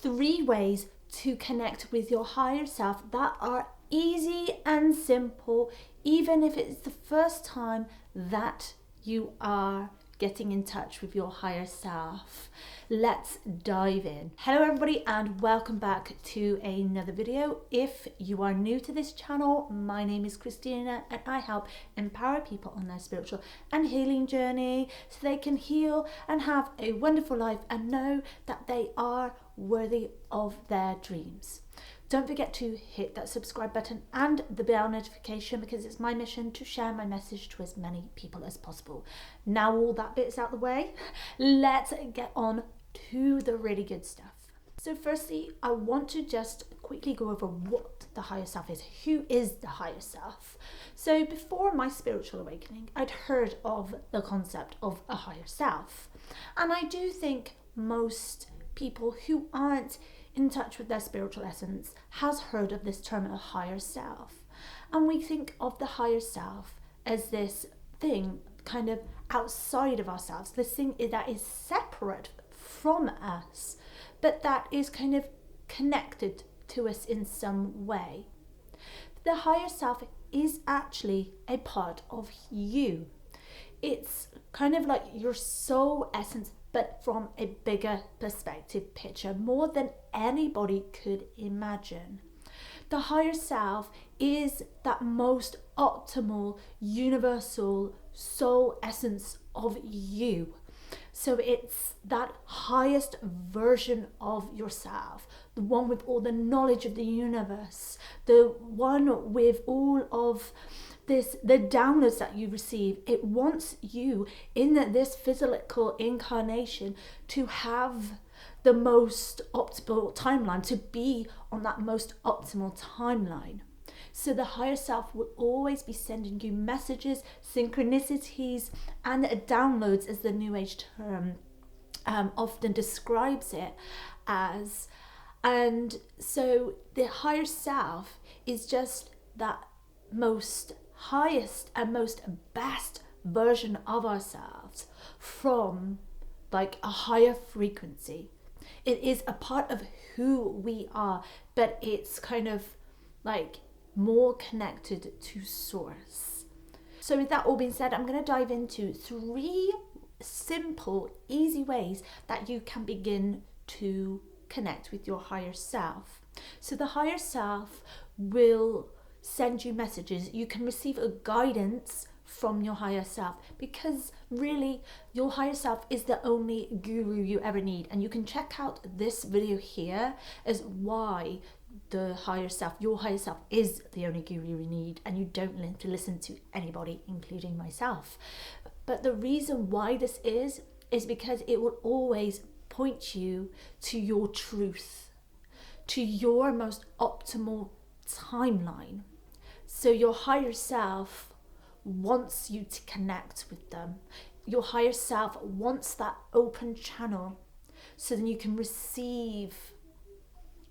3 ways to connect with your higher self that are easy and simple, even if it's the first time that you are getting in touch with your higher self. Let's dive in. Hello everybody and welcome back to another video. If you are new to this channel, my name is Christina and I help empower people on their spiritual and healing journey so they can heal and have a wonderful life and know that they are worthy of their dreams. Don't forget to hit that subscribe button and the bell notification because it's my mission to share my message to as many people as possible. Now all that bit's out the way, let's get on to the really good stuff. So firstly, I want to just quickly go over what the higher self is. Who is the higher self? So before my spiritual awakening, I'd heard of the concept of a higher self. And I do think most people who aren't in touch with their spiritual essence has heard of this term, a higher self. And we think of the higher self as this thing kind of outside of ourselves, this thing that is separate from us, but that is kind of connected to us in some way. The higher self is actually a part of you. It's kind of like your soul essence, but from a bigger perspective picture, more than anybody could imagine. The higher self is that most optimal, universal soul essence of you. So it's that highest version of yourself, the one with all the knowledge of the universe, the one with all of the downloads that you receive. It wants you in this physical incarnation to have the most optimal timeline, to be on that most optimal timeline. So the higher self will always be sending you messages, synchronicities, and downloads, as the New Age term often describes it as. And so the higher self is just that most highest and most best version of ourselves from like a higher frequency. It is a part of who we are, but it's kind of like more connected to source. So with that all being said, I'm going to dive into 3 simple, easy ways that you can begin to connect with your higher self. So the higher self will send you messages. You can receive a guidance from your higher self, because really your higher self is the only guru you ever need. And you can check out this video here as why the higher self, your higher self, is the only guru you need, and you don't need to listen to anybody, including myself. But the reason why this is because it will always point you to your truth, to your most optimal timeline. So your higher self wants you to connect with them. Your higher self wants that open channel so then you can receive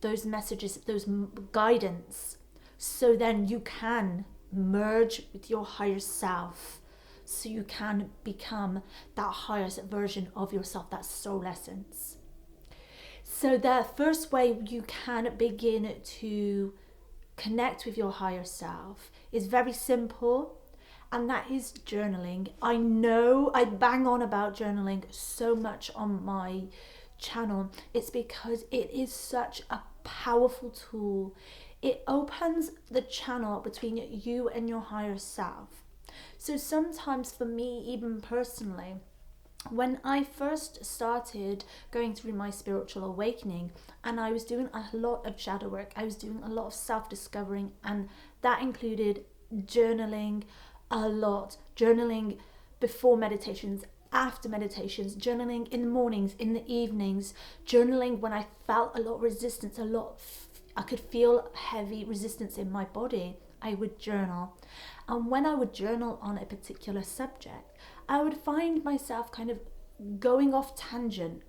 those messages, those guidance, so then you can merge with your higher self, so you can become that highest version of yourself, that soul essence. So the first way you can begin to connect with your higher self is very simple, and that is journaling. I know I bang on about journaling so much on my channel. It's because it is such a powerful tool. It opens the channel between you and your higher self. So sometimes for me, even personally, when I first started going through my spiritual awakening and I was doing a lot of shadow work, I was doing a lot of self-discovering, and that included journaling a lot, journaling before meditations, after meditations, journaling in the mornings, in the evenings, journaling when I felt a lot of resistance, I could feel heavy resistance in my body. I would journal. And when I would journal on a particular subject, I would find myself kind of going off tangent,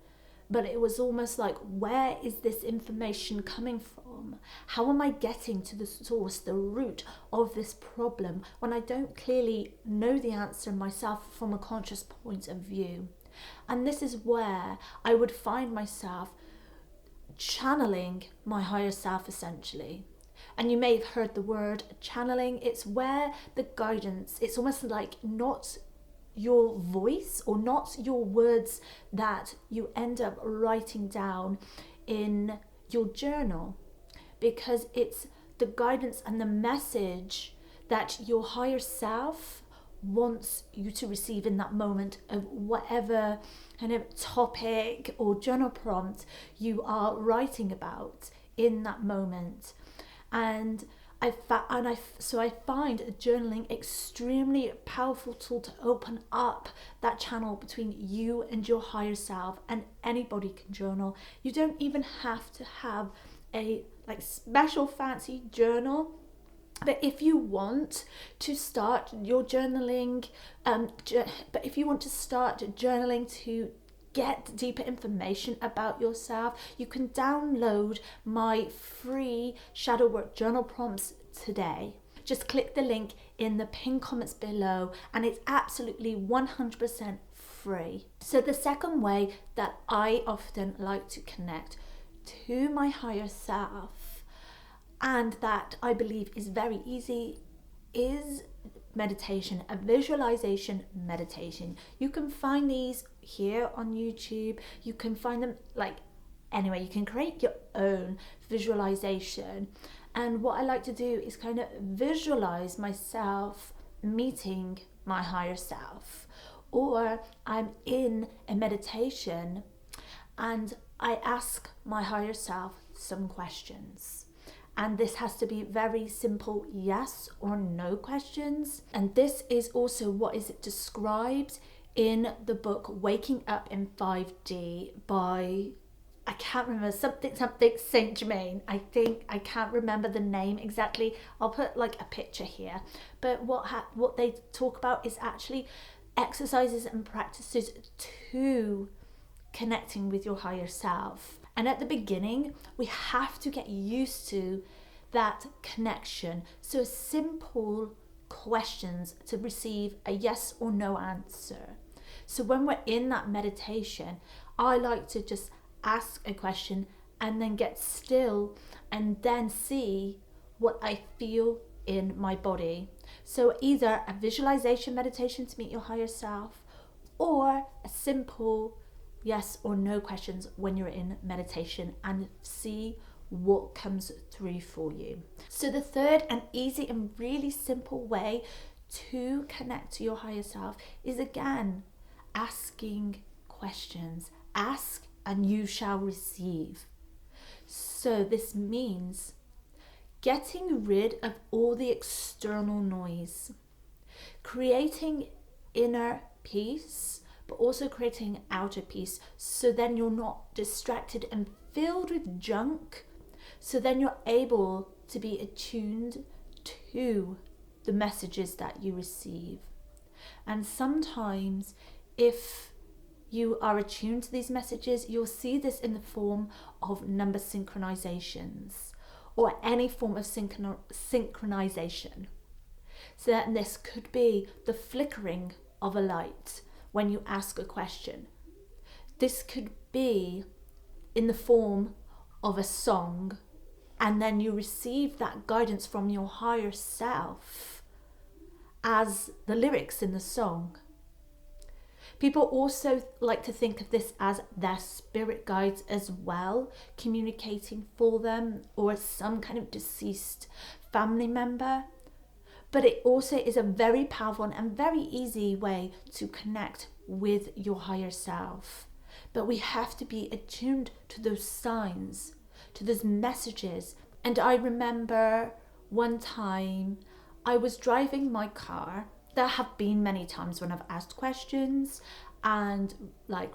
but it was almost like, where is this information coming from? How am I getting to the source, the root of this problem, when I don't clearly know the answer myself from a conscious point of view? And this is where I would find myself channeling my higher self essentially. And you may have heard the word channeling. It's where the guidance, it's almost like not your voice or not your words that you end up writing down in your journal, because it's the guidance and the message that your higher self wants you to receive in that moment of whatever kind of topic or journal prompt you are writing about in that moment. And so I find journaling extremely powerful tool to open up that channel between you and your higher self. And anybody can journal. You don't even have to have a special fancy journal. But if you want to start your journaling, to get deeper information about yourself, you can download my free shadow work journal prompts today. Just click the link in the pinned comments below, and it's absolutely 100% free. So the second way that I often like to connect to my higher self, and that I believe is very easy, is meditation, a visualization meditation. You can find these here on YouTube. You can find them anyway. You can create your own visualization. And what I like to do is kind of visualize myself meeting my higher self, or I'm in a meditation and I ask my higher self some questions. And this has to be very simple yes or no questions. And this is also what is described in the book Waking Up in 5D by, I can't remember, something Saint Germain. I can't remember the name exactly. I'll put a picture here. But what they talk about is actually exercises and practices to connecting with your higher self. And at the beginning, we have to get used to that connection. So simple questions to receive a yes or no answer. So when we're in that meditation, I like to just ask a question and then get still and then see what I feel in my body. So either a visualization meditation to meet your higher self, or a simple yes or no questions when you're in meditation, and see what comes through for you. So the third and easy and really simple way to connect to your higher self is, again, asking questions. Ask and you shall receive. So this means getting rid of all the external noise, creating inner peace, but also creating outer peace, so then you're not distracted and filled with junk, so then you're able to be attuned to the messages that you receive. And sometimes if you are attuned to these messages, you'll see this in the form of number synchronizations or any form of synchronization. So that this could be the flickering of a light when you ask a question. This could be in the form of a song, and then you receive that guidance from your higher self as the lyrics in the song. People also like to think of this as their spirit guides as well, communicating for them, or some kind of deceased family member. But it also is a very powerful and very easy way to connect with your higher self. But we have to be attuned to those signs, to those messages. And I remember one time I was driving my car. There have been many times when I've asked questions and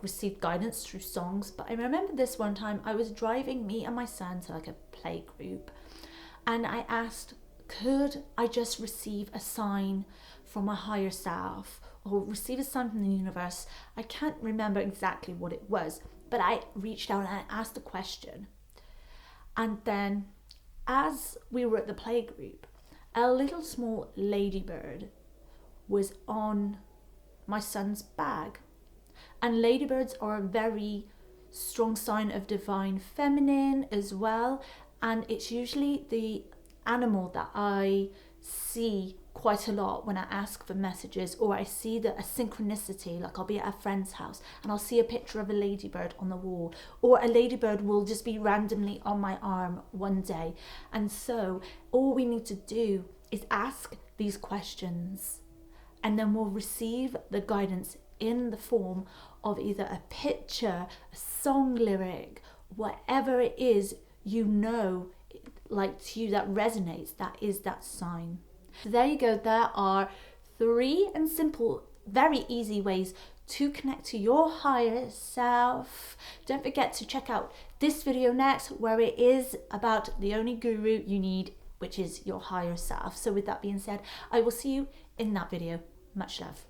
received guidance through songs. But I remember this one time I was driving me and my son to a play group, and I asked, could I just receive a sign from my higher self, or receive a sign from the universe? I can't remember exactly what it was, but I reached out and I asked a question. And then as we were at the play group, a little small ladybird was on my son's bag. And ladybirds are very strong sign of divine feminine as well. And it's usually the animal that I see quite a lot when I ask for messages, or I see a synchronicity, like I'll be at a friend's house and I'll see a picture of a ladybird on the wall, or a ladybird will just be randomly on my arm one day. And so all we need to do is ask these questions, and then we'll receive the guidance in the form of either a picture, a song lyric, whatever it is, like to you, that resonates, that is that sign. So there you go. There are 3 and simple, very easy ways to connect to your higher self. Don't forget to check out this video next, where it is about the only guru you need, which is your higher self. So with that being said, I will see you in that video. Much love.